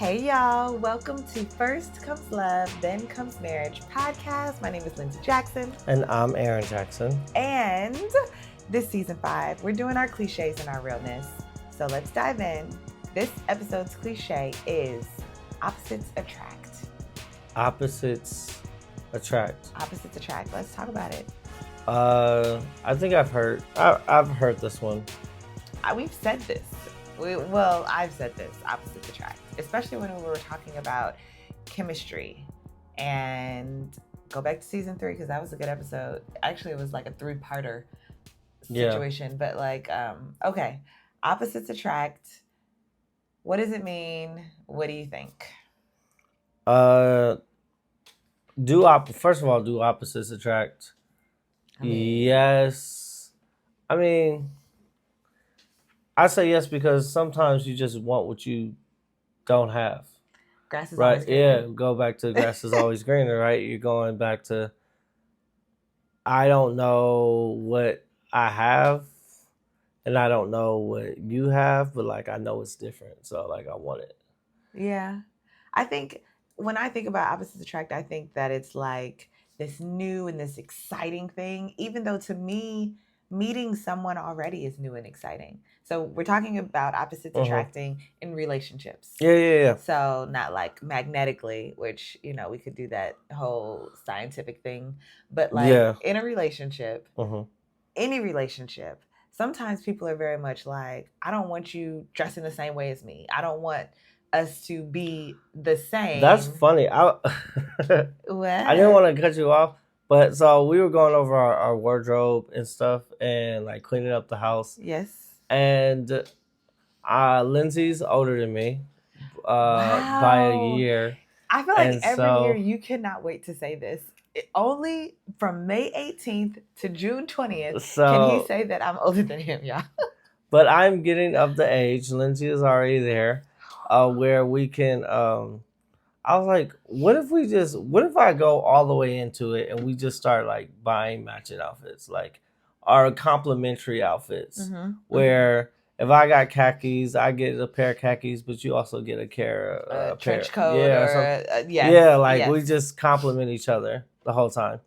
Hey y'all, welcome to First Comes Love, Then Comes Marriage podcast. My name is Lindsay Jackson. And I'm Aaron Jackson. And this season 5, we're doing our cliches and our realness. So let's dive in. This episode's cliche is opposites attract. Opposites attract. Opposites attract. Let's talk about it. I think I've heard this one. We've said this. I've said this, opposites attract, especially when we were talking about chemistry. And go back to season 3 because that was a good episode. Actually, it was like a 3-parter situation. But okay, opposites attract. What does it mean? What do you think? First of all, do opposites attract? Yes. I say yes because sometimes you just want what you don't have. Grass is always greener. Yeah, go back to grass is always greener, right? You're going back to, I don't know what I have, and I don't know what you have, but I know it's different, so I want it. Yeah. I think when I think about opposites attract, I think that it's like this new and this exciting thing, even though to me, meeting someone already is new and exciting. So we're talking about opposites attracting in relationships. Yeah. So not like magnetically, which, we could do that whole scientific thing, but in a relationship, any relationship, sometimes people are very much like, I don't want you dressing the same way as me. I don't want us to be the same. That's funny. I didn't want to cut you off, but so we were going over our wardrobe and stuff and cleaning up the house. Yes. And Lindsay's older than me by a year. I feel like every year you cannot wait to say this. Only from May 18th to June 20th can he say that I'm older than him, y'all. But I'm getting up the age. Lindsay is already there. Where we can, I was like, what if I go all the way into it and we just start buying matching outfits, our complementary outfits, where if I got khakis, I get a pair of khakis, but you also get a trench coat. We just complement each other the whole time.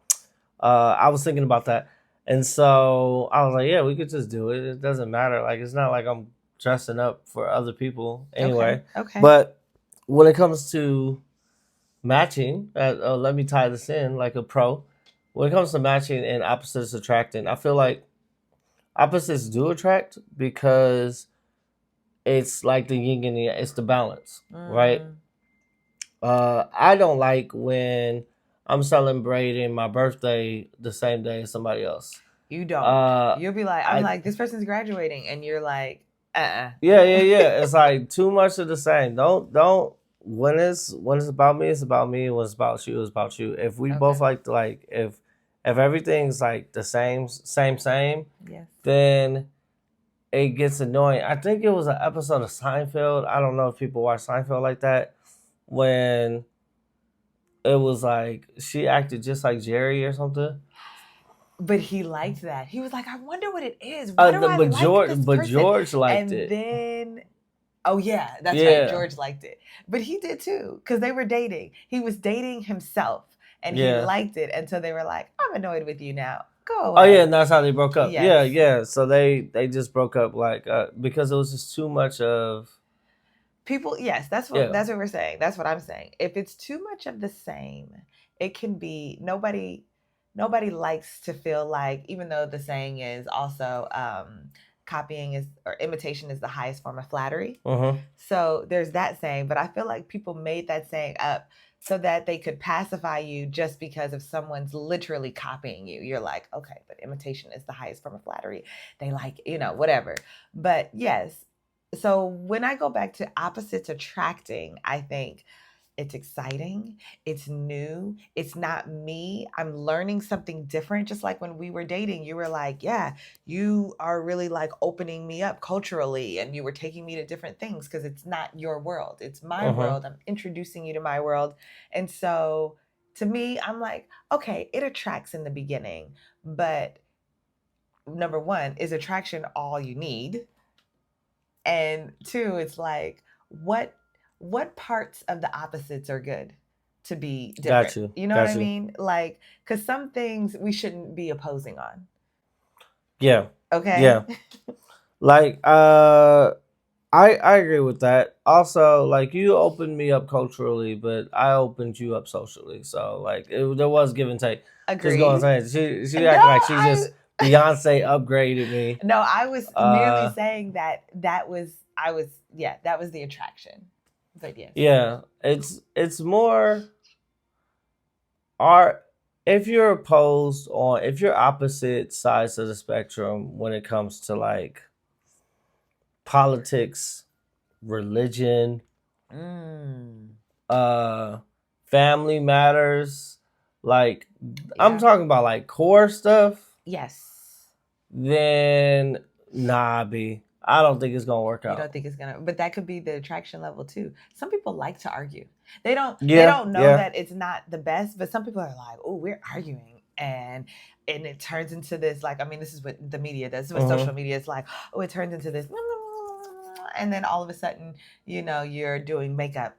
I was thinking about that. And so I was like, yeah, we could just do it. It doesn't matter. It's not like I'm dressing up for other people anyway. Okay. But when it comes to matching, let me tie this in like a pro. When it comes to matching and opposites attracting, I feel like opposites do attract because it's like the yin and yang. It's the balance, right? I don't like when I'm celebrating my birthday the same day as somebody else. You don't. You'll be like, I'm like, this person's graduating, and you're like, Yeah. It's too much of the same. Don't. When it's about me, it's about me. When it's about you, it's about you. If we both if everything's the same, yes, then it gets annoying. I think it was an episode of Seinfeld. I don't know if people watch Seinfeld like that. When it was she acted just like Jerry or something. But he liked that. He was like, I wonder what it is. George liked it. And then, oh yeah, that's right. George liked it. But he did too, because they were dating. He was dating himself, and he liked it until they were like, I'm annoyed with you now. Go away. Oh yeah, and that's how they broke up. Yes. Yeah. So they just broke up because it was just too much of people. Yes, that's what we're saying. That's what I'm saying. If it's too much of the same, it can be nobody likes to feel like, even though the saying is also copying or imitation is the highest form of flattery. So there's that saying, but I feel like people made that saying up so that they could pacify you just because if someone's literally copying you. You're like, okay, but imitation is the highest form of flattery. They whatever. But yes, so when I go back to opposites attracting, I think it's exciting. It's new. It's not me. I'm learning something different. Just like when we were dating, you were like, yeah, you are really opening me up culturally. And you were taking me to different things because it's not your world. It's my world. I'm introducing you to my world. And so to me, I'm like, okay, it attracts in the beginning. But number one, is attraction all you need? And two, it's like, what what parts of the opposites are good to be different. Got you. You know what Got I you. mean? Like, because some things we shouldn't be opposing on. Yeah. Okay. Yeah. Like, I agree with that. Also, like you opened me up culturally, but I opened you up socially. So like there was give and take. Just going Agreed. saying, she No, acting like she just Beyonce upgraded me. no, I was merely saying that that was the attraction. But yes. Yeah, it's more are if you're opposed on if you're opposite sides of the spectrum when it comes to like politics, religion, Mm. uh family matters, like I'm Yeah. talking about like core stuff, Yes. then nah B. I don't think it's gonna work You out. don't think it's gonna, but that could be the attraction level too. Some people like to argue. They don't. They Yeah, don't know yeah. that it's not the best. But some people are like, "Oh, we're arguing," and it turns into this. Like, I mean, this is what the media does. This is what social media is like. Oh, it turns into this, and then all of a sudden, you're doing makeup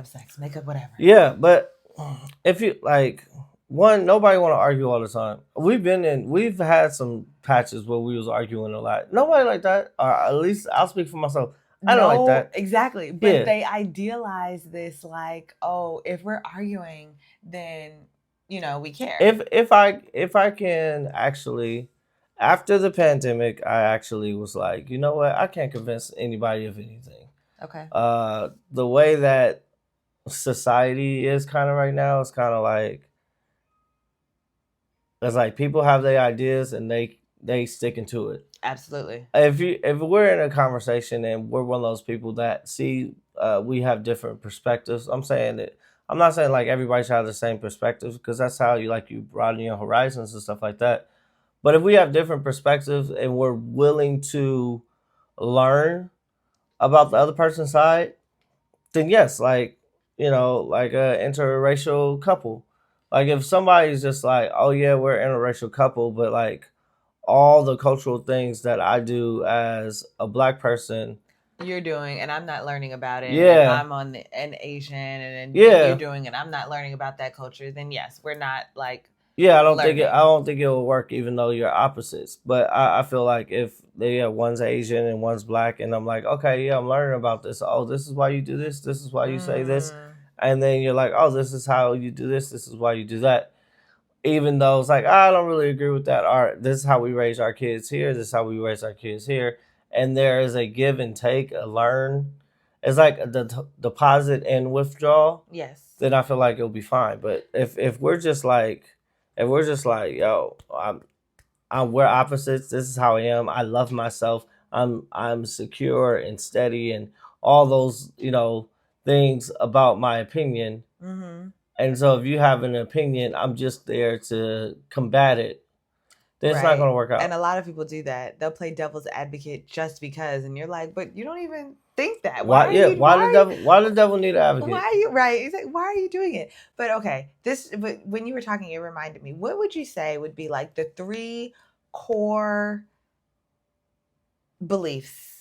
sex, makeup whatever. Yeah, but if you like one, nobody want to argue all the time. We've had some patches where we was arguing a lot. Nobody like that, or at least I'll speak for myself. I don't like that. Exactly. But Yeah. they idealize this like, oh, if we're arguing, then we care. If I can actually, after the pandemic, I actually was like, you know what, I can't convince anybody of anything. Okay. The way that society is kind of right now is kind of like it's like people have their ideas and they sticking to it. Absolutely. If we're in a conversation and we're one of those people that see we have different perspectives, I'm not saying like everybody should have the same perspective because that's how you broaden your horizons and stuff like that. But if we have different perspectives and we're willing to learn about the other person's side, then yes, like like a interracial couple. Like if somebody's just like, oh yeah, we're an interracial couple, but like all the cultural things that I do as a black person, you're doing, and I'm not learning about it. Yeah. And I'm an Asian, and Yeah. you're doing, and I'm not learning about that culture. Then yes, we're not like. Yeah, I don't think it will work, even though you're opposites. But I feel like if one's Asian and one's black, and I'm like, okay, yeah, I'm learning about this. Oh, this is why you do this. This is why you say this, and then you're like, oh, this is how you do this. This is why you do that. Even though it's like I don't really agree with that. All right, this is how we raise our kids here. This is how we raise our kids here, and there is a give and take, a learn. It's like the deposit and withdrawal. Yes. Then I feel like it'll be fine. But if we're just like yo, we're opposites. This is how I am. I love myself. I'm secure and steady and all those things about my opinion. Mm-hmm. And so if you have an opinion, I'm just there to combat it. Then it's not going to work out. And a lot of people do that. They'll play devil's advocate just because, and you're like, but you don't even think that. Why the devil need an advocate? Why are you right? He's like, why are you doing it? But okay, but when you were talking, it reminded me. What would you say would be like the 3 core beliefs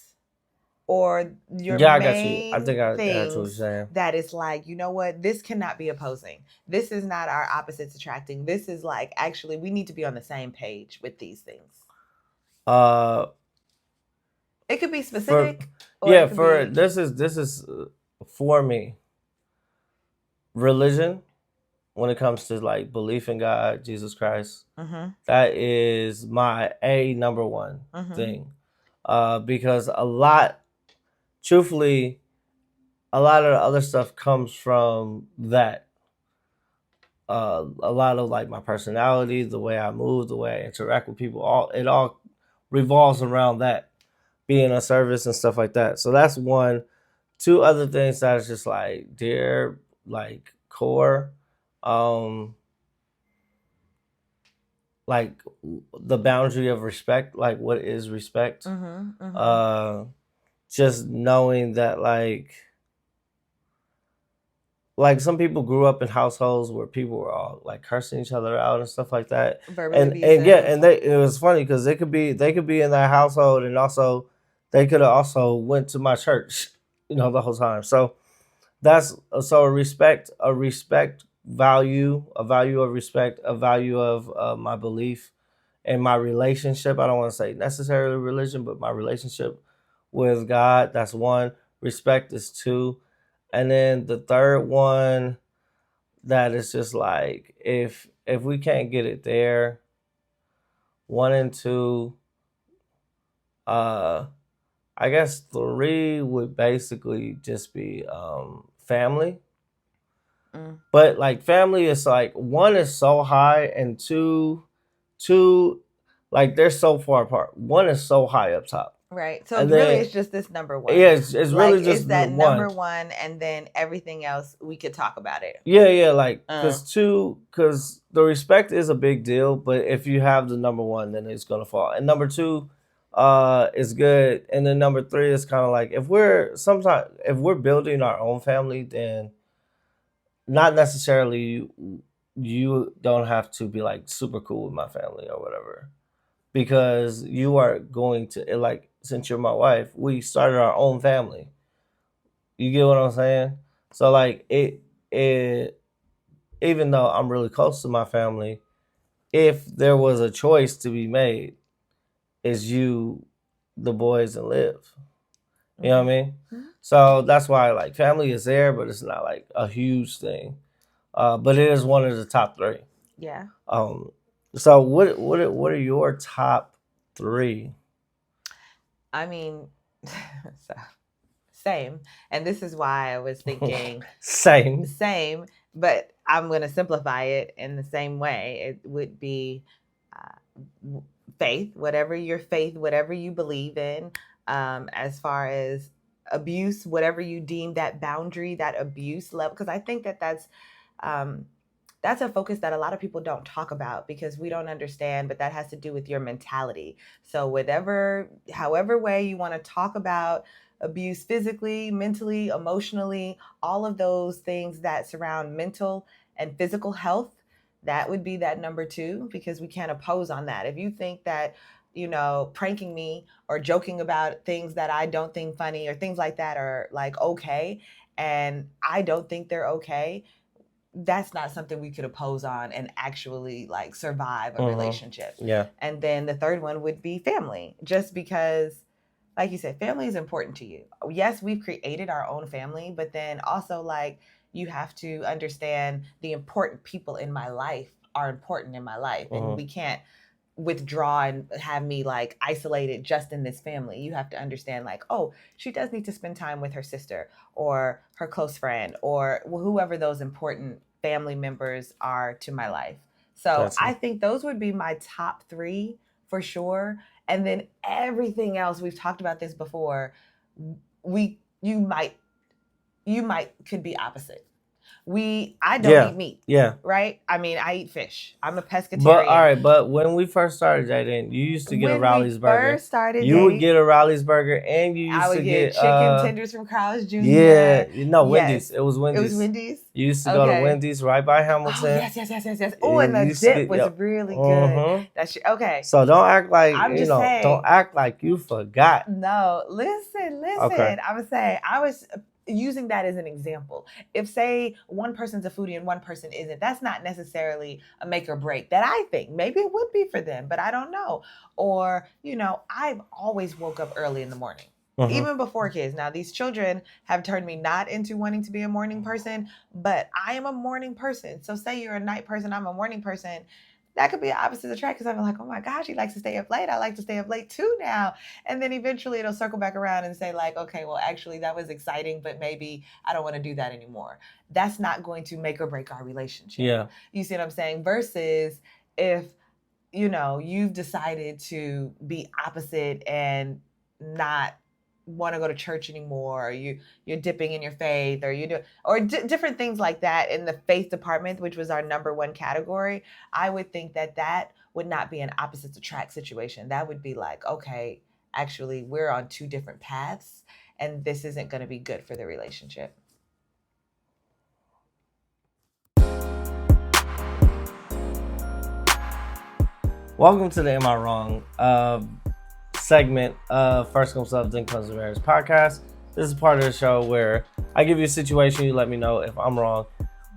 or your I main got you. I think I got what you're saying. That is like, you know what? This cannot be opposing. This is not our opposites attracting. This is like actually we need to be on the same page with these things. It could be specific. This is for me. Religion, when it comes to like belief in God, Jesus Christ, that is my number one thing. Because truthfully, a lot of the other stuff comes from that. A lot of like my personality, the way I move, the way I interact with people, it all revolves around that, being of service and stuff like that. So that's one. 2 other things that is just like dear, like core, like the boundary of respect, like what is respect. Just knowing that like some people grew up in households where people were all like cursing each other out and stuff like that. And it was funny because they could be in that household and also they could have also went to my church, the whole time. So That's so a respect value, a value of respect, a value of my belief and my relationship. I don't want to say necessarily religion, but my relationship with God. That's one. Respect is two. And then the third one that is just like if we can't get it there, one and two, uh I guess three would basically just be family. But like family is like one is so high and two like they're so far apart. One is so high up top. Right. So really it's just this number one. Yeah, it's like, really just it's that number one, and then everything else we could talk about it. Yeah, like because the respect is a big deal, but if you have the number one, then it's gonna fall. And number two is good. And then number three is kind of like if we're building our own family, then not necessarily you don't have to be like super cool with my family or whatever, because you are going to like, since you're my wife, we started our own family. You get what I'm saying? So like it even though I'm really close to my family, if there was a choice to be made, is you, the boys, and live. You know what I mean? So that's why like family is there, but it's not like a huge thing. But it is one of the top three. Yeah. So what are your top three? I mean, so, same. And this is why I was thinking same, but I'm going to simplify it in the same way. It would be faith, whatever your faith, whatever you believe in, as far as abuse, whatever you deem that boundary, that abuse level, because I think that that's a focus that a lot of people don't talk about because we don't understand, but that has to do with your mentality. So however way you want to talk about abuse, physically, mentally, emotionally, all of those things that surround mental and physical health, that would be that number two, because we can't oppose on that. If you think that, pranking me or joking about things that I don't think funny or things like that are like okay, and I don't think they're okay, that's not something we could oppose on and actually like survive a relationship. Yeah. And then the third one would be family, just because, like you said, family is important to you. Yes, we've created our own family, but then also like you have to understand the important people in my life are important in my life. And we can't withdraw and have me like isolated just in this family. You have to understand like, oh, she does need to spend time with her sister or her close friend or whoever those important family members are to my life. So I think those would be my top three for sure. And then everything else, we've talked about this before, you might could be opposite. I don't eat meat. Yeah. Right? I mean, I eat fish. I'm a pescatarian. But all right, but when we first started dating, you used to get a Rowley's burger. You would get a Rowley's burger, and you used to get chicken tenders from Carl's Jr. Yeah, no, Wendy's. It was Wendy's. It was Wendy's. You used to go to Wendy's right by Hamilton. Oh, yes. Oh, and the dip was really good. That's okay. So don't act like saying, don't act like you forgot. No, listen. Okay. I'm saying I was using that as an example. If say one person's a foodie and one person isn't, that's not necessarily a make or break that I think. Maybe it would be for them, but I don't know. Or, I've always woke up early in the morning. Even before kids. Now, these children have turned me not into wanting to be a morning person, but I am a morning person. So say you're a night person, I'm a morning person. That could be an opposite attract, because I'm like, oh my gosh, he likes to stay up late. I like to stay up late too now. And then eventually it'll circle back around and say like, okay, well, actually that was exciting, but maybe I don't want to do that anymore. That's not going to make or break our relationship. Yeah. You see what I'm saying? Versus if, you've decided to be opposite and not want to go to church anymore, or you're dipping in your faith, or different things like that in the faith department, which was our number one category. I would think that would not be an opposites attract situation. That would be like, okay, actually we're on two different paths and this isn't going to be good for the relationship. Welcome to the Am I Wrong segment of First Comes Love, Then Comes the Marriage podcast. This is part of the show where I give you a situation, you let me know if I'm wrong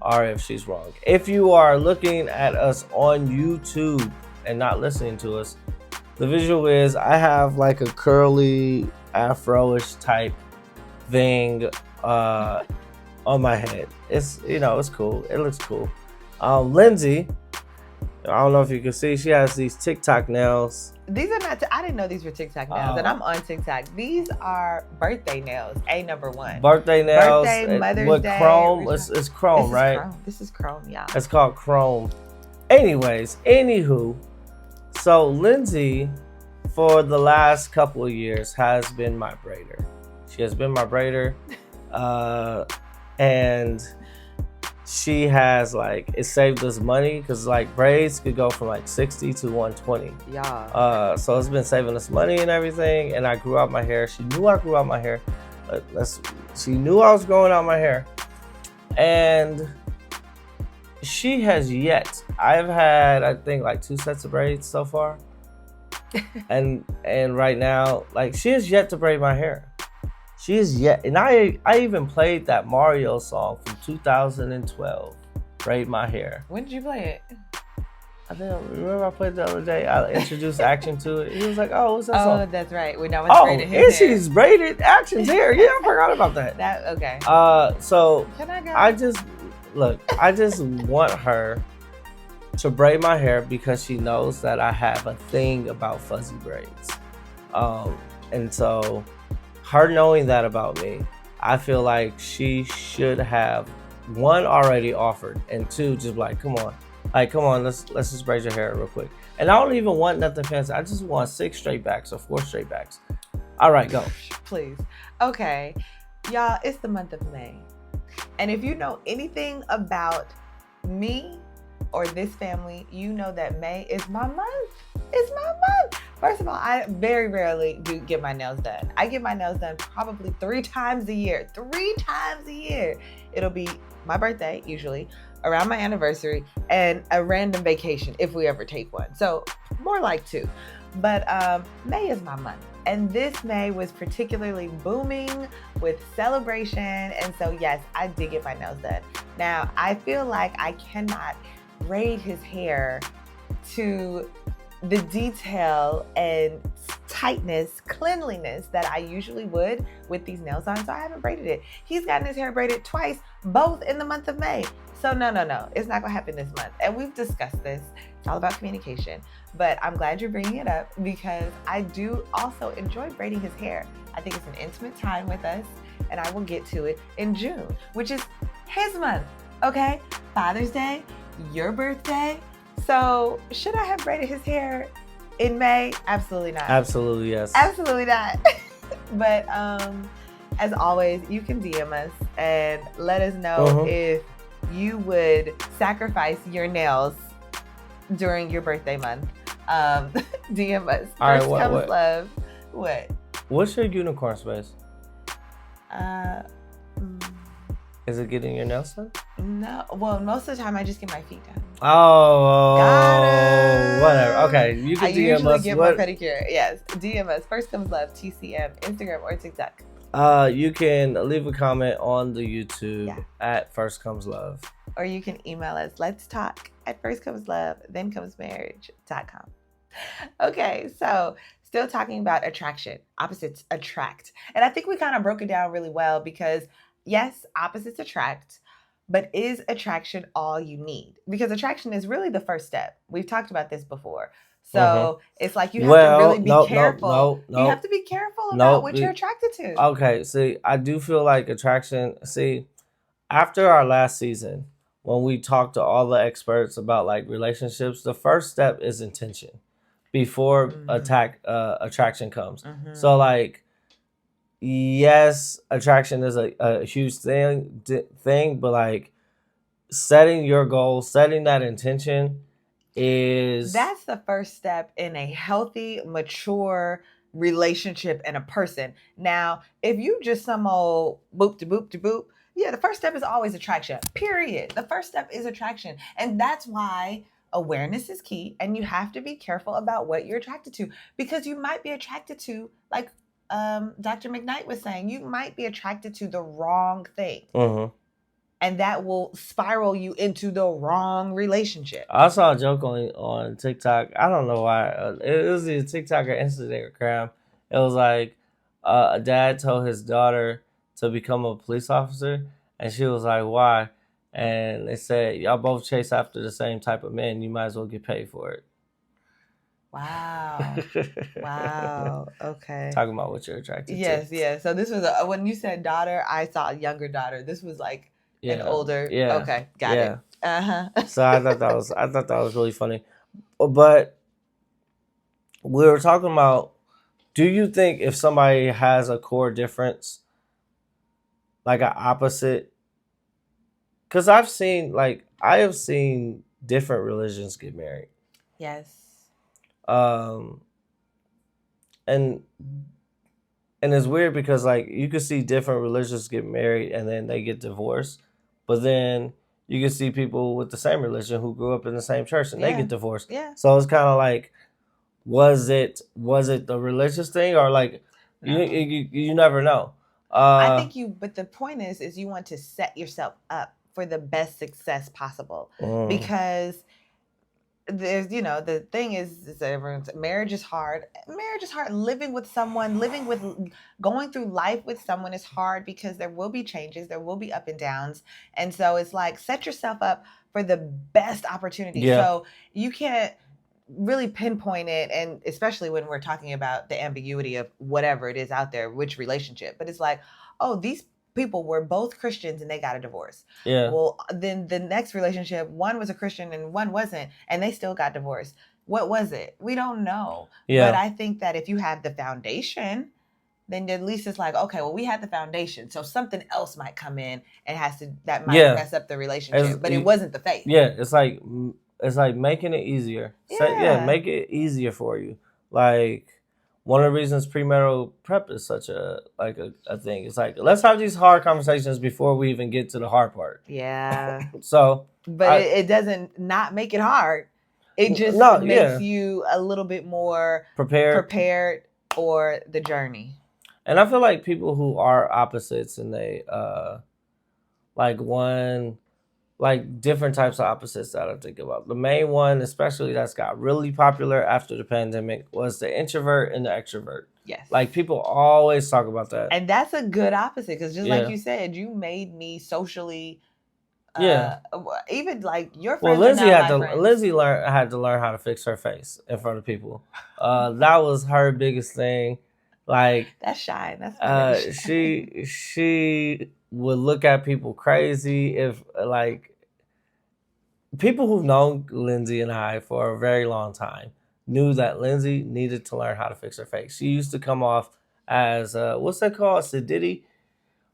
or if she's wrong. If you are looking at us on YouTube and not listening to us, the visual is I have like a curly afro-ish type thing on my head. It's it's cool. It looks cool. Lindsay, I don't know if you can see, she has these TikTok nails. These are not. I didn't know these were TikTok nails, and I'm on TikTok. These are birthday nails. Number one. Birthday nails. Birthday, Mother's with Day. Chrome. It's Chrome, right? Chrome. This is Chrome, yeah. It's called Chrome. Anyways, anywho, so Lindsay, for the last couple of years, has been my braider. She has been my braider, and she has it saved us money because braids could go from $60 to $120. Yeah. So it's been saving us money and everything. And I grew out my hair. She knew I grew out my hair. She knew I was growing out my hair, and she has yet. I've had I think 2 sets of braids so far, and right now she has yet to braid my hair. She is yet, and I even played that Mario song from 2012, Braid My Hair. When did you play it? I remember I played it the other day. I introduced Action to it. He was like, "Oh, what's that song?" Oh, that's right. When I was braided his hair. She's braided Action's hair. Yeah, I forgot about that. Okay. So can I go? I just want her to braid my hair because she knows that I have a thing about fuzzy braids, and so. Her knowing that about me, I feel like she should have, one, already offered, and two, just come on, let's just braid your hair real quick. And I don't even want nothing fancy. I just want 6 straight backs or 4 straight backs. All right, go. Please. Okay, y'all, it's the month of May, and if you know anything about me or this family, you know that May is my month. It's my month. First of all, I very rarely do get my nails done. I get my nails done probably 3 times a year. 3 times a year. It'll be my birthday, usually, around my anniversary, and a random vacation if we ever take one. So more like 2. But May is my month. And this May was particularly booming with celebration. And so, yes, I did get my nails done. Now, I feel like I cannot braid his hair to the detail and tightness, cleanliness that I usually would with these nails on, so I haven't braided it. He's gotten his hair braided twice, both in the month of May. So no, it's not gonna happen this month. And we've discussed this. It's all about communication. But I'm glad you're bringing it up because I do also enjoy braiding his hair. I think it's an intimate time with us, and I will get to it in June, which is his month, okay? Father's Day, your birthday. So, should I have braided his hair in May? Absolutely not. Absolutely, yes. Absolutely not. But as always, you can DM us and let us know if you would sacrifice your nails during your birthday month. DM us. First comes love. What? What's your unicorn space? Is it getting your nails done? No. Well, most of the time I just get my feet done. Oh, whatever. Okay, you can DM us. I usually get my pedicure. Yes, DM us. First comes love, TCM, Instagram or TikTok. You can leave a comment on the YouTube at First Comes Love. Or you can email us, let's talk at firstcomeslovethenComesMarriage.com. Okay, so still talking about attraction. Opposites attract. And I think we kind of broke it down really well because yes, opposites attract, but is attraction all you need? Because attraction is really the first step. We've talked about this before. So it's like you have to really be careful. You have to be careful about what you're attracted to. Okay, see, I do feel like attraction, after our last season, when we talked to all the experts about relationships, the first step is intention before attraction comes. So yes, attraction is a huge thing, but setting your goal, setting that intention that's the first step in a healthy, mature relationship and a person. Now, if you just some old boop to boop to boop, the first step is always attraction. Period. The first step is attraction. And that's why awareness is key, and you have to be careful about what you're attracted to, because you might be attracted to Dr. McKnight was saying, you might be attracted to the wrong thing. Mm-hmm. And that will spiral you into the wrong relationship. I saw a joke on TikTok. I don't know why. It was either TikTok or Instagram. It was like a dad told his daughter to become a police officer, and she was like, "Why?" And they said, "Y'all both chase after the same type of men. You might as well get paid for it." Wow. Wow. Okay. Talking about what you're attracted to. Yes. So this was when you said daughter, I saw a younger daughter. This was like an older. Yeah. Okay, got it. So I thought that was really funny. But we were talking about, do you think if somebody has a core difference, like an opposite? Because I have seen different religions get married. Yes. And it's weird because like you can see different religions get married and then they get divorced, but then you can see people with the same religion who grew up in the same church and they get divorced. Yeah. So it's kind of like, was it the religious thing, or like you never know. I think but the point is you want to set yourself up for the best success possible, because there's, the thing is everyone's marriage is hard. Living with someone, going through life with someone is hard because there will be changes, there will be up and downs. And so it's like, set yourself up for the best opportunity. So you can't really pinpoint it, and especially when we're talking about the ambiguity of whatever it is out there, which relationship. But it's like, oh, these people were both Christians and they got a divorce. Well, then the next relationship, one was a Christian and one wasn't, and they still got divorced. What was it? We don't know. But I think that if you have the foundation, then at least it's like, okay, well, we had the foundation, so something else might come in and that might mess up the relationship. But it wasn't the faith. Yeah, it's like making it easier. Make it easier for you. Like, one of the reasons premarital prep is such a thing. It's like, let's have these hard conversations before we even get to the hard part. Yeah. So, but it doesn't not make it hard. It just makes you a little bit more prepared for the journey. And I feel like people who are opposites and they different types of opposites that I think about. The main one, especially that's got really popular after the pandemic, was the introvert and the extrovert. Yes. Like, people always talk about that. And that's a good opposite, because just like you said, you made me socially. Even like your friends. Well, Lindsay had to learn how to fix her face in front of people. That was her biggest thing. Like, that's shy. That's shy. She would look at people crazy if, like, people who've known Lindsay and I for a very long time knew that Lindsay needed to learn how to fix her face. She used to come off as what's that called, sadiddy?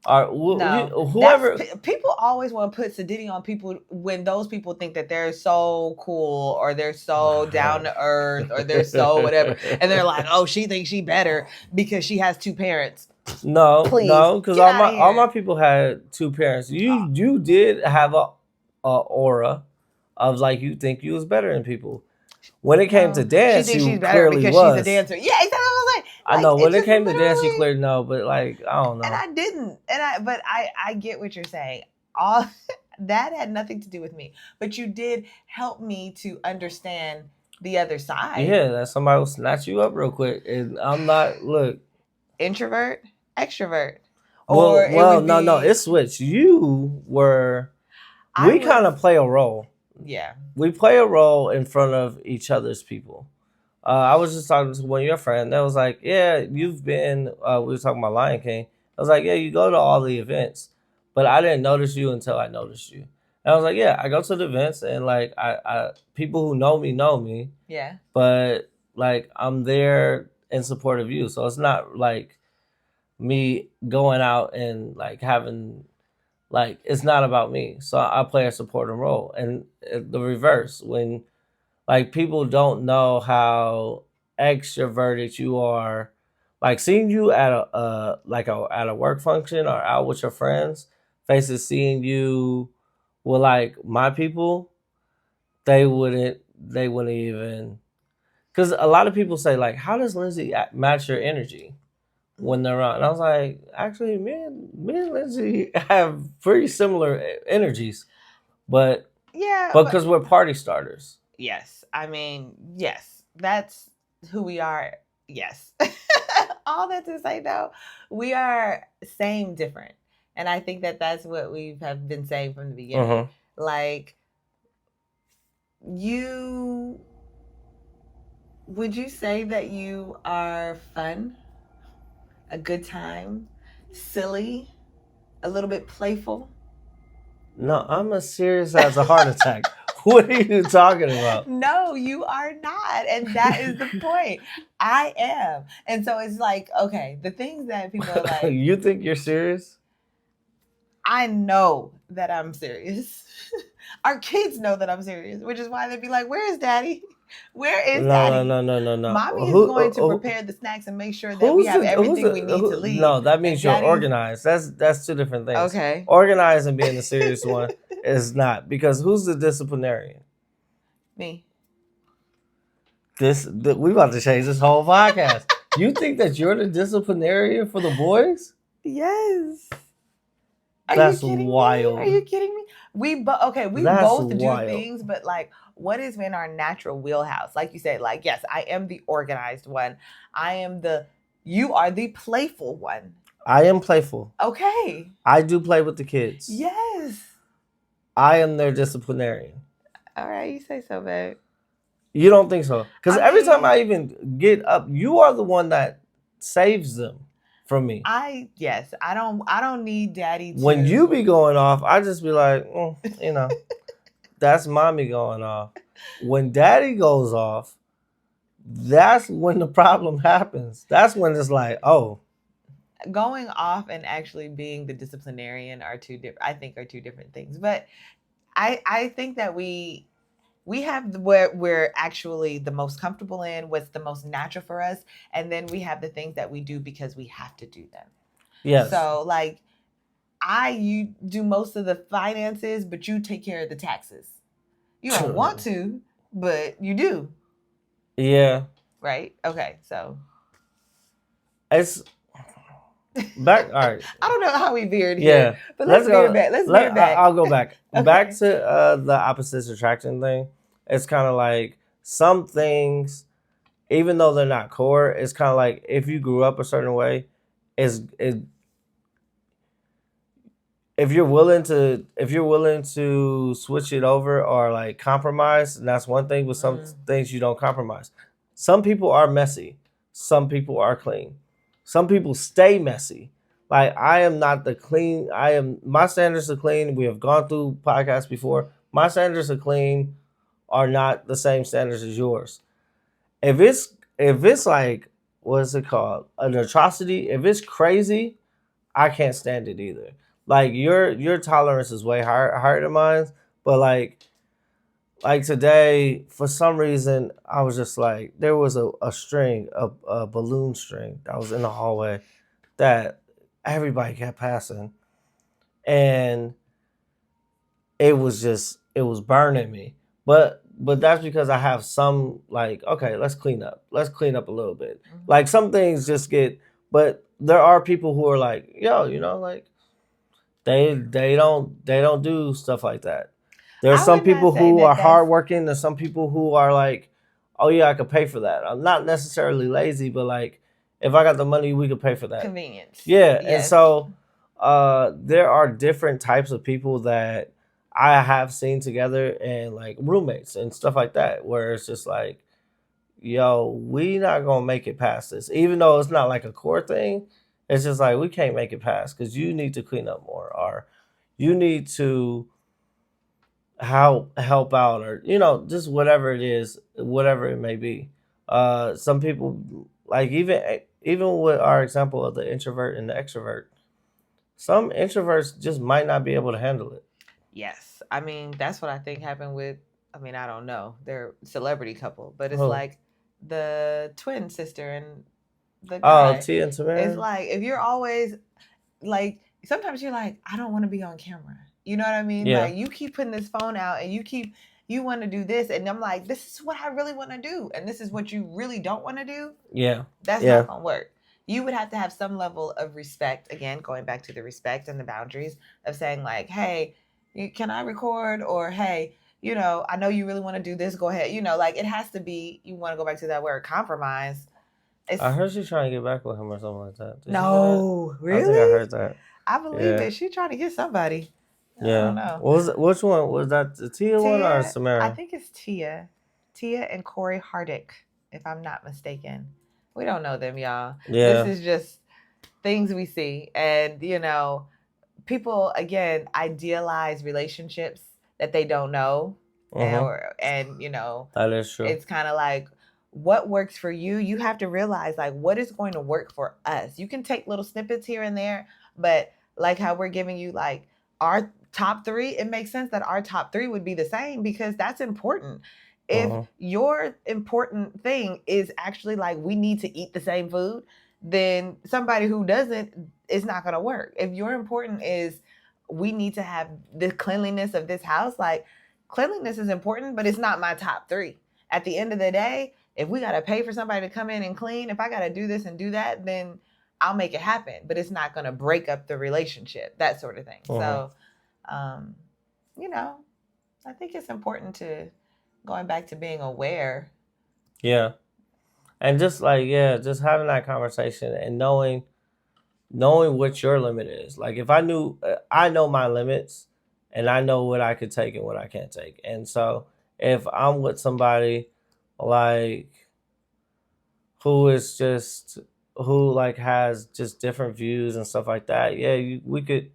Or whoever. People always want to put sadiddy on people when those people think that they're so cool, or they're so down to earth, or they're so whatever, and they're like, oh, she thinks she better because she has two parents. No, because all my people had two parents. You did have a aura of like, you think you was better than people. When it came to dance, she thinks she's better because was. she's a dancer. Yeah, exactly. I know when it came to dance, she clearly no, but like, I don't know. And I didn't. But I get what you're saying. All that had nothing to do with me. But you did help me to understand the other side. Yeah, that somebody will snatch you up real quick. And I'm not, look. Introvert, extrovert. No, it's switched. You were, we kind of play a role. Yeah. We play a role in front of each other's people. I was just talking to one of your friends that was like, yeah, you've been, we were talking about Lion King. I was like, yeah, you go to all the events, but I didn't notice you until I noticed you. And I was like, yeah, I go to the events, and like, I people who know me. Yeah. But like, I'm there in support of you. So it's not like me going out and like having, like, it's not about me. So I play a supporting role. And the reverse, when like people don't know how extroverted you are, like seeing you at a work function or out with your friends, faces seeing you with like my people, they wouldn't even, because a lot of people say like, how does Lindsay match your energy? when they're around. And I was like, actually, me and Lindsay have pretty similar energies, but Yeah, but because we're party starters. yes, I mean, yes, that's who we are. Yes. All that to say, though, we are same, different. And I think that that's what we have been saying from the beginning. Mm-hmm. Like, you, would you say that you are fun, a good time, silly, a little bit playful? No, I'm as serious as a heart attack. What are you talking about? No, you are not. And that is the point. I am. And so it's like, okay, the things that people are like, You think you're serious? I know that I'm serious. Our kids know that I'm serious, which is why they'd be like, where is daddy? Where is daddy? No. Mommy is going to prepare the snacks and make sure that we have everything we need to leave. No, that means you're organized. That's two different things. Okay. Organized and being the serious one is not. Because who's the disciplinarian? Me. We about to change this whole podcast. You think that you're the disciplinarian for the boys? Yes. That's wild. Are you kidding me? We both do things, but like, what is in our natural wheelhouse? Like you said, like, yes, I am the organized one. You are the playful one. I am playful. Okay. I do play with the kids. Yes. I am their disciplinarian. All right, you say so, babe. You don't think so? Because every time I even get up, you are the one that saves them from me. I don't need daddy to... When you be going off, I just be like, that's mommy going off. When daddy goes off, that's when the problem happens. That's when it's like, oh. Going off and actually being the disciplinarian are two different things. But I think that we have where we're actually the most comfortable in, what's the most natural for us, and then we have the things that we do because we have to do them. Yes. So like, you do most of the finances, but you take care of the taxes. You don't want to, but you do. Yeah. Right? Okay, so. It's back. All right. I don't know how we veered here. Yeah. But let's veer back. I'll go back. Okay. Back to the opposites attraction thing. It's kind of like some things, even though they're not core, it's kind of like if you grew up a certain way, if you're willing to switch it over or like compromise, and that's one thing. With some things you don't compromise. Some people are messy. Some people are clean. Some people stay messy. Like, I am not the clean. My standards are clean. We have gone through podcasts before. My standards are clean are not the same standards as yours. If it's like, what is it called? An atrocity. If it's crazy, I can't stand it either. Like, your tolerance is way higher than mine. But like today, for some reason, I was just like, there was a balloon string that was in the hallway that everybody kept passing, and it was burning me. But that's because I have some, like, okay, let's clean up a little bit. Mm-hmm. Like, some things just get, but there are people who are like, yo, like they don't do stuff like that. There's some people who are hardworking. There's some people who are like, oh yeah, I could pay for that. I'm not necessarily lazy, but like, if I got the money, we could pay for that. Convenience. Yeah. Yes. And so there are different types of people that I have seen together, and like roommates and stuff like that, where it's just like, yo, we not going to make it past this. Even though it's not like a core thing, it's just like, we can't make it past because you need to clean up more, or you need to help out, or just whatever it is, whatever it may be. Some people, like, even with our example of the introvert and the extrovert, some introverts just might not be able to handle it. Yes, I mean, that's what I think happened with, I mean, I don't know, they're a celebrity couple, but it's like the twin sister and the guy. Oh, Tia and Tamara. It's like, if you're always like, sometimes you're like, I don't want to be on camera. You know what I mean? Yeah. Like, you keep putting this phone out and you want to do this. And I'm like, this is what I really want to do. And this is what you really don't want to do. Yeah. That's not going to work. you would have to have some level of respect. Again, going back to the respect and the boundaries of saying like, hey, can I record? Or hey, I know you really want to do this. Go ahead. Like it has to be. You want to go back to that word compromise. I heard she's trying to get back with him or something like that. Did no, really? I think I heard that. I believe it. She's trying to get somebody. Yeah. I don't know. Which one was that? The Tia one or Samara? I think it's Tia and Corey Hardick, if I'm not mistaken. We don't know them, y'all. Yeah. This is just things we see, and people again idealize relationships that they don't know, and that is true. It's kind of like, what works for you, you have to realize like what is going to work for us. You can take little snippets here and there, but like how we're giving you like our top 3, it makes sense that our top 3 would be the same because that's important. If your important thing is actually like we need to eat the same food, then somebody who doesn't, it's not going to work. If your important is we need to have the cleanliness of this house, like cleanliness is important, but it's not my top 3. At the end of the day, if we got to pay for somebody to come in and clean, if I got to do this and do that, then I'll make it happen. But it's not going to break up the relationship, that sort of thing. So, I think it's important to going back to being aware. Yeah. And just like, just having that conversation and knowing what your limit is. Like if I know my limits and I know what I could take and what I can't take. And so if I'm with somebody like who has just different views and stuff like that, we could,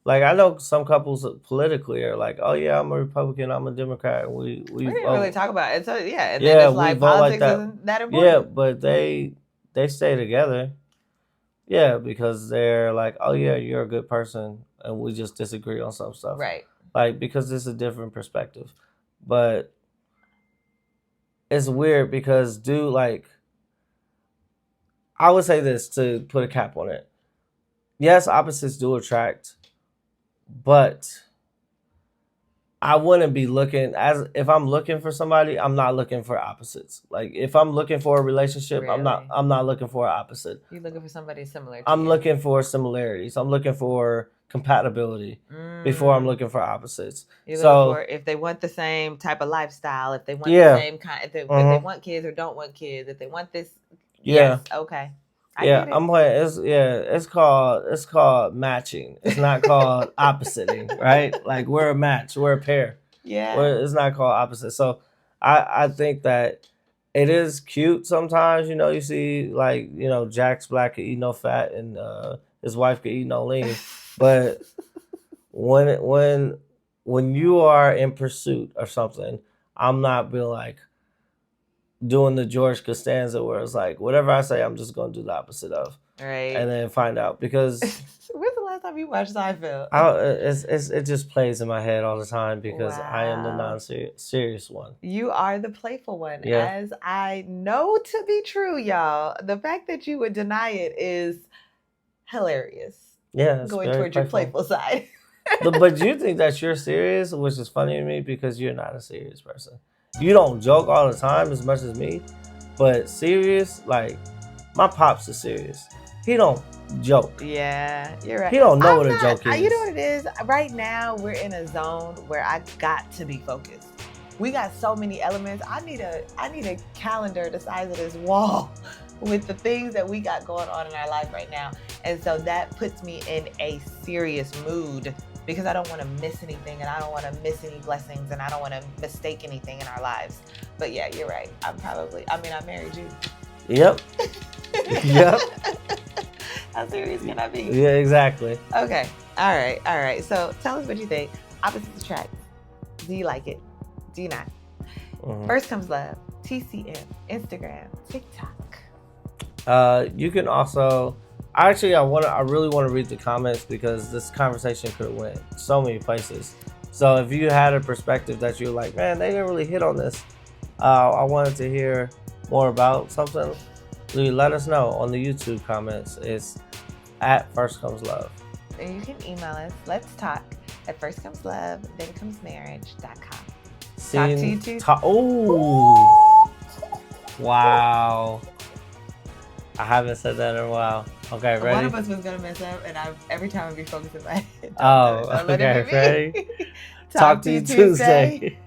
like I know some couples politically are like, oh yeah, I'm a Republican, I'm a Democrat. We didn't really talk about it. So and then it's like politics isn't that important. Yeah, but they stay together. Yeah, because they're like, oh yeah, you're a good person, and we just disagree on some stuff. Right. Like because it's a different perspective, but it's weird because I would say this to put a cap on it. Yes, opposites do attract. But I wouldn't be looking if I'm looking for somebody, I'm not looking for opposites. Like if I'm looking for a relationship, really? I'm not looking for an opposite. You're looking for somebody similar. I'm looking for similarities. I'm looking for compatibility before I'm looking for opposites. You're looking for if they want the same type of lifestyle, if they want the same kind, if they want kids or don't want kids, if they want this. Yeah. Yes, okay. I'm playing. It's called matching. It's not called oppositing, right? Like we're a match, we're a pair. Yeah. It's not called opposite. So I think that it is cute sometimes. You see like Jack's black could eat no fat and his wife could eat no lean, but when you are in pursuit of something, I'm not being like doing the George Costanza where it's like, whatever I say, I'm just going to do the opposite of. Right. And then find out because... When's the last time you watched Seinfeld? It just plays in my head all the time because I am the non-serious one. You are the playful one. Yeah. As I know to be true, y'all. The fact that you would deny it is hilarious. Yeah. Going towards your playful side. But you think that you're serious, which is funny to me because you're not a serious person. You don't joke all the time as much as me, but serious, like my pops is serious. He don't joke. Yeah, you're right. He don't know what a joke is. You know what it is? Right now, we're in a zone where I got to be focused. We got so many elements. I need a calendar the size of this wall with the things that we got going on in our life right now. And so that puts me in a serious mood because I don't want to miss anything and I don't want to miss any blessings and I don't want to mistake anything in our lives. But yeah, you're right. I married you. Yep. Yep. How serious can I be? Yeah, exactly. Okay. All right. So tell us what you think. Opposites attract. Do you like it? Do you not? Mm-hmm. First Comes Love, TCM, Instagram, TikTok. You can also... I really want to read the comments because this conversation could have went so many places. So if you had a perspective that you're like, man, they didn't really hit on this. I wanted to hear more about something. Let us know on the YouTube comments. It's at First Comes Love. And you can email us. Let's talk at firstcomeslove.thencomes.marriage.com. Talk to you too. Oh, wow. I haven't said that in a while. Okay, ready? One of us was gonna mess up, and every time I'd be focusing my head. Don't let okay, it be me. ready? Talk to you Tuesday.